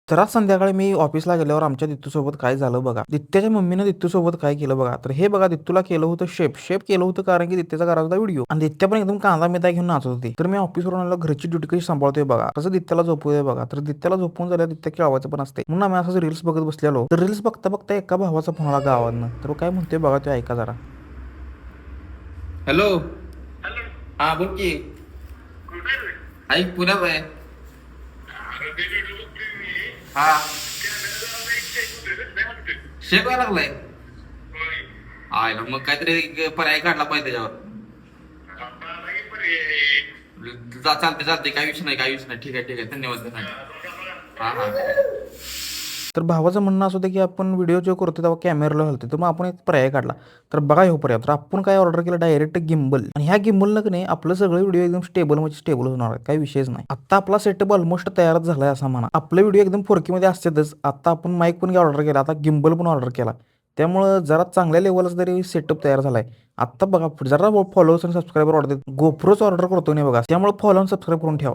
तर आज संध्याकाळी मी ऑफिसला गेल्यावर आमच्या दित्तूसोबत काय झालं बघा. दित्त्याच्या मम्मीनं दित्तूसोबत काय केलं बघा. तर हे बघा दित्तूला केलं होतं शेप केलं होतं कारण की दित्त्याचा करायचा होता व्हिडिओ आणि दित्त्या पण एकदम कांदा मिदा घेऊन नाचत होती. तर मी ऑफिसवरून आलो घरची ड्युटी कशी सांभाळतोय बघा. कसं दित्त्याला झोपवतोय बघा. तर दित्त्याला झोपून झाल्यावर दित्त्या खेळवायचं पण असते. म्हणून आम्ही असंच रील्स बघत बसलेलो. तर रील्स बघता बघता एका भावाचा फोन आला गावातनं. तर काय म्हणतोय बघा तो ऐका जरा. हॅलो. हा बोल की. ऐक पुण्यात आहे. हा शेक व्हायला लागलाय. आयला मग काहीतरी पर्याय काढला पाहिजे त्याच्यावर. चालते चालते काही विषय नाही काही विषय नाही. ठीक आहे धन्यवाद धन्यवाद. हा हा तर भावाचं म्हणणं असं होतं की आपण व्हिडिओ जो करतो तेव्हा कॅमेराला घालतो तर मग आपण एक पर्याय काढला. तर बघा ह्यो पर्याय. तर आपण काय ऑर्डर केलं डायरेक्ट गिम्बल आणि ह्या गिम्बलनं की नाही आपलं सगळं व्हिडिओ एकदम स्टेबल म्हणजे स्टेबल होणार आहे. काही विषयच नाही. आता आपला सेटअप ऑलमोस्ट तयारच झालाय असं म्हणा. आपले व्हिडिओ एकदम 4K मध्ये असतातच. आता आपण माईक पण ऑर्डर केला. आता गिम्बल पण ऑर्डर केला. त्यामुळं जरा चांगल्या लेवलचा तरी सेटअप तयार झालाय. आता बघा जरा फॉलोअर्स आणि सबस्क्रायबर ऑर्डर गोप्रोच ऑर्डर करतो नाही बघा. त्यामुळे फॉलो आणि सबस्क्राईब करून ठेवा.